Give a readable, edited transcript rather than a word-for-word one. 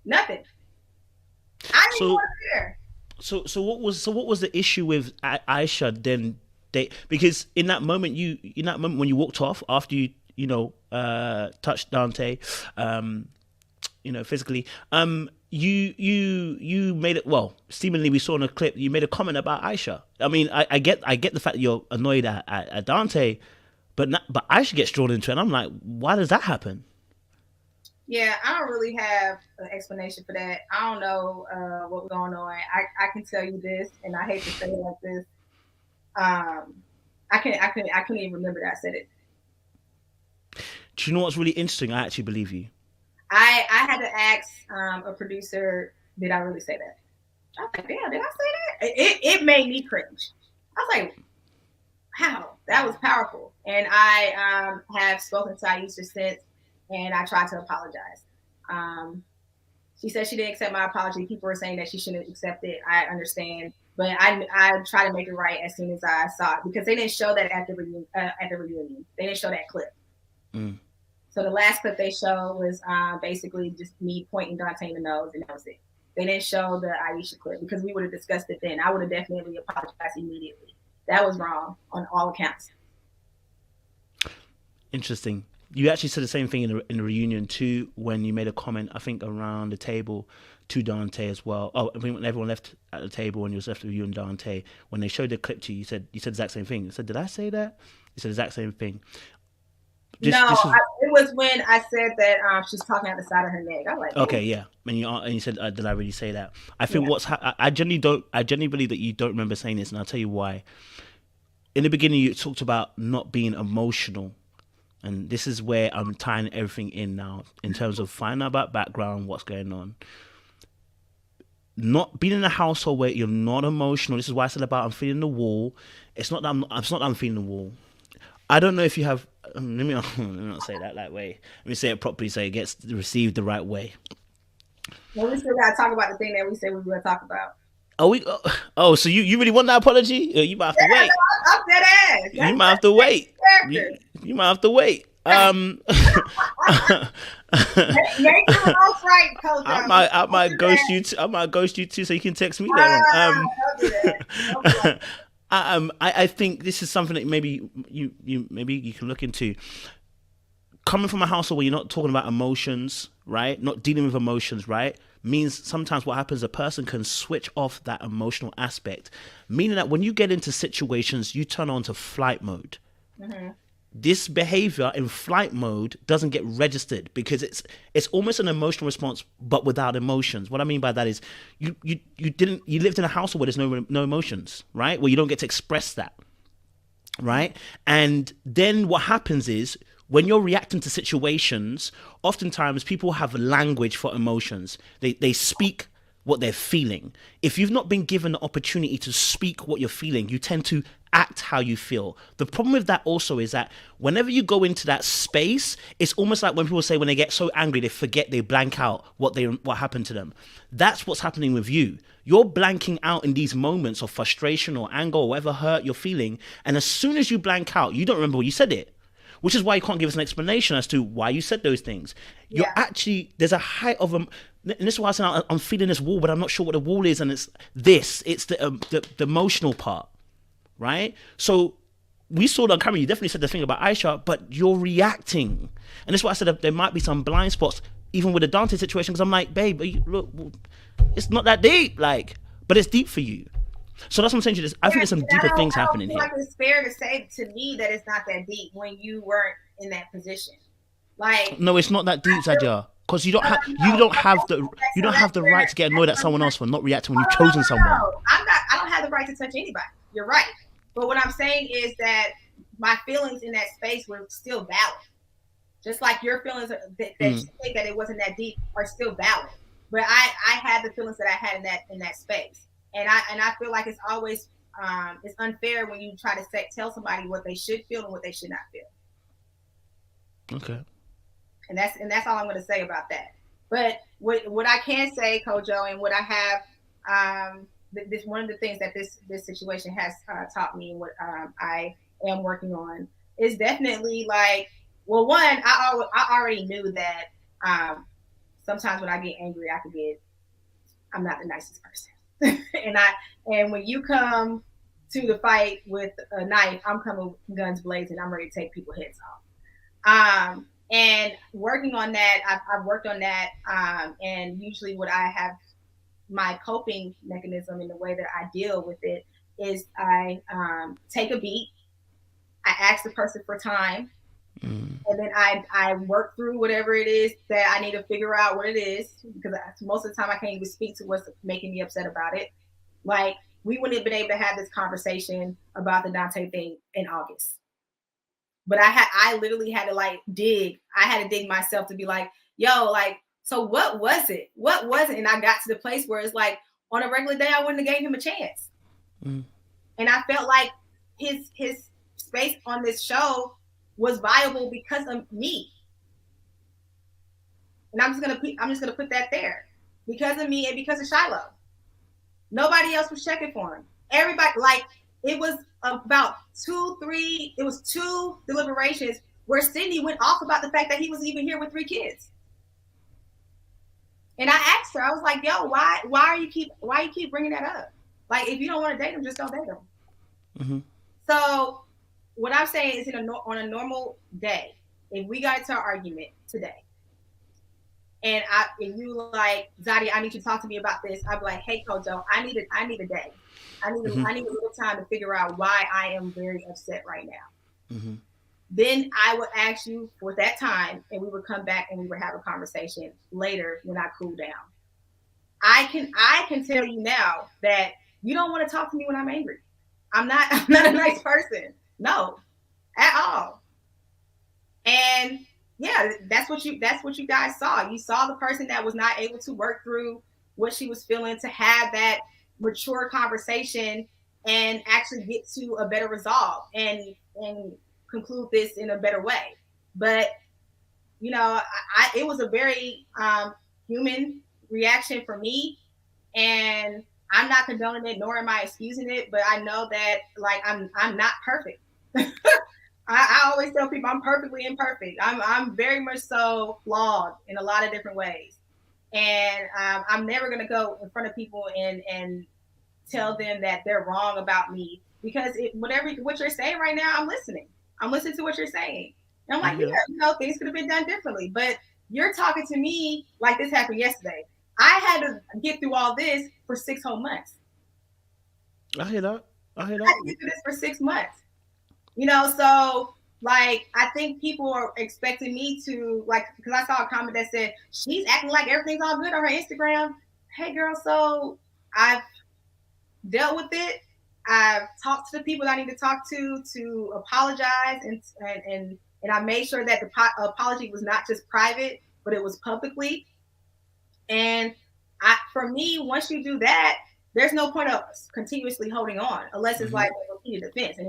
Nothing. I didn't even So want to there. what was the issue with Aisha then? Because in that moment when you walked off after touched Dante, um, physically, you made it, well, seemingly we saw in a clip, you made a comment about Aisha. I mean, I get the fact that you're annoyed at Dante, but Aisha gets drawn into it, and I'm like, why does that happen? Yeah, I don't really have an explanation for that. I don't know what was going on. I can tell you this, and I hate to say it like this. Um, I couldn't even remember that I said it. Do you know what's really interesting? I actually believe you. I had to ask a producer, did I really say that? I was like, damn, did I say that? It made me cringe. I was like, wow, that was powerful. And I have spoken to Aisha since, and I tried to apologize. Um, she said she didn't accept my apology. People were saying that she shouldn't accept it. I understand, but I try to make it right as soon as I saw it because they didn't show that at the reunion. They didn't show that clip. Mm. So the last clip they showed was basically just me pointing Dante in the nose, and that was it. They didn't show the Aisha clip because we would have discussed it then. I would have definitely apologized immediately. That was wrong on all accounts. Interesting. You actually said the same thing in the reunion too, when you made a comment, I think, around the table to Dante as well. Oh, I mean, when everyone left at the table and you was left with you and Dante, when they showed the clip to you, you said the exact same thing. You said, "Did I say that?" You said the exact same thing. No, This is it was when I said that she's talking out the side of her neck. I was like, okay, damn. yeah. And you said, "Did I really say that?" I Yeah. think I genuinely don't. I genuinely believe that you don't remember saying this, and I'll tell you why. In the beginning, you talked about not being emotional. And this is where I'm tying everything in now in terms of finding out about background, what's going on. Not being in a household where you're not emotional. This is why I said about I'm feeling the wall. It's not that I'm feeling the wall. I don't know if you have. Let me not say that way. Let me say it properly so it gets received the right way. Well, we still got to talk about the thing that we said we were going to talk about. Oh, so you really want that apology? You might have to Yeah, wait. no, I'm dead ass. You might have to wait. That's You, you might have to wait. make your mouth right, Kojo. I Don't might do that. ghost you. I might ghost you too, so you can text me later on. Don't do that. Don't play. I think this is something that maybe you can look into. Coming from a household where you're not talking about emotions, right? Not dealing with emotions, right? Means sometimes what happens, a person can switch off that emotional aspect. Meaning that when you get into situations, you turn on to flight mode. Mm-hmm. This behavior in flight mode doesn't get registered because it's almost an emotional response but without emotions. What I mean by that is you lived in a household where there's no emotions, right? Where you don't get to express that, right? And then what happens is when you're reacting to situations, oftentimes people have language for emotions. They speak what they're feeling. If you've not been given the opportunity to speak what you're feeling, you tend to act how you feel. The problem with that also is that whenever you go into that space, it's almost like when people say when they get so angry they forget, they blank out what happened to them. That's what's happening with you. You're blanking out in these moments of frustration or anger or whatever hurt you're feeling, and as soon as you blank out, you don't remember what you said it, which is why you can't give us an explanation as to why you said those things. You're Yeah. actually, there's a height of and this is why I said I'm feeling this wall, but I'm not sure what the wall is, and it's the emotional part, right? So we saw that on camera. You definitely said the thing about Aisha, but you're reacting, and that's why I said that there might be some blind spots, even with the Dante situation. Because I'm like, babe, look, it's not that deep, like, but it's deep for you. So that's what I'm saying to you. I think there's some deeper things I don't happening feel here. like it's fair to say to me that it's not that deep when you weren't in that position. Like, No, it's not that I deep, feel, Zadia. Because no, no, no. you So don't have that's the where, right to get annoyed at someone else for not reacting when oh, you've no, no, chosen no, someone. no. I don't have the right to touch anybody. You're right. But what I'm saying is that my feelings in that space were still valid. Just like your feelings that you Mm. think that it wasn't that deep are still valid. But I had the feelings that I had in that space. And I feel like it's always it's unfair when you try to tell somebody what they should feel and what they should not feel. Okay. And that's all I'm going to say about that. But what I can say, Kojo, and what I have, this one of the things that this situation has taught me, and what I am working on, is definitely like, well, one, I already knew that um, sometimes when I get angry, I'm not the nicest person. And when you come to the fight with a knife, I'm coming guns blazing. I'm ready to take people's heads off. And working on that, I've worked on that. And usually, what I have my coping mechanism in the way that I deal with it is I take a beat, I ask the person for time, and then I work through whatever it is that I need to figure out what it is, because most of the time I can't even speak to what's making me upset about it. Like, we wouldn't have been able to have this conversation about the Dante thing in August. But I literally had to like dig. I had to dig myself to be like, yo, like, so what was it? What was it? And I got to the place where it's like, on a regular day, I wouldn't have gave him a chance. And I felt like his space on this show was viable because of me. And I'm just gonna put that there. Because of me and because of Shiloh. Nobody else was checking for him. Everybody, like, it was about it was 2 deliberations where Sydney went off about the fact that he was even here with 3 kids. And I asked her, I was like, yo, why you keep bringing that up? Like, if you don't want to date him, just don't date him. Mm-hmm. So what I'm saying is, on a normal day, if we got into an argument today, and if you like, Zadia, I need you to talk to me about this, I'd be like, hey, Kojo, I need a day. I need a little time to figure out why I am very upset right now. Mm-hmm. Then I would ask you for that time, and we would come back and we would have a conversation later when I cool down. I can tell you now that you don't want to talk to me when I'm angry. I'm not a nice person. No, at all. And yeah, that's what you guys saw. You saw the person that was not able to work through what she was feeling, to have that mature conversation and actually get to a better resolve and conclude this in a better way. But it was a very human reaction for me, and I'm not condoning it, nor am I excusing it. But I know that, like, I'm not perfect. I always tell people I'm perfectly imperfect. I'm very much so flawed in a lot of different ways, and I'm never gonna go in front of people and tell them that they're wrong about me, because what you're saying right now, I'm listening. I'm listening to what you're saying. And I'm like, yeah, things could have been done differently. But you're talking to me like this happened yesterday. I had to get through all this for 6 whole months. I hear that. I had to get through this for 6 months. So, like, I think people are expecting me to, like, because I saw a comment that said, she's acting like everything's all good on her Instagram. Hey, girl, so I've dealt with it. I've talked to the people that I need to talk to apologize, and I made sure that the apology was not just private, but it was publicly. And for me, once you do that, there's no point of continuously holding on, unless it's like a repeated offense. And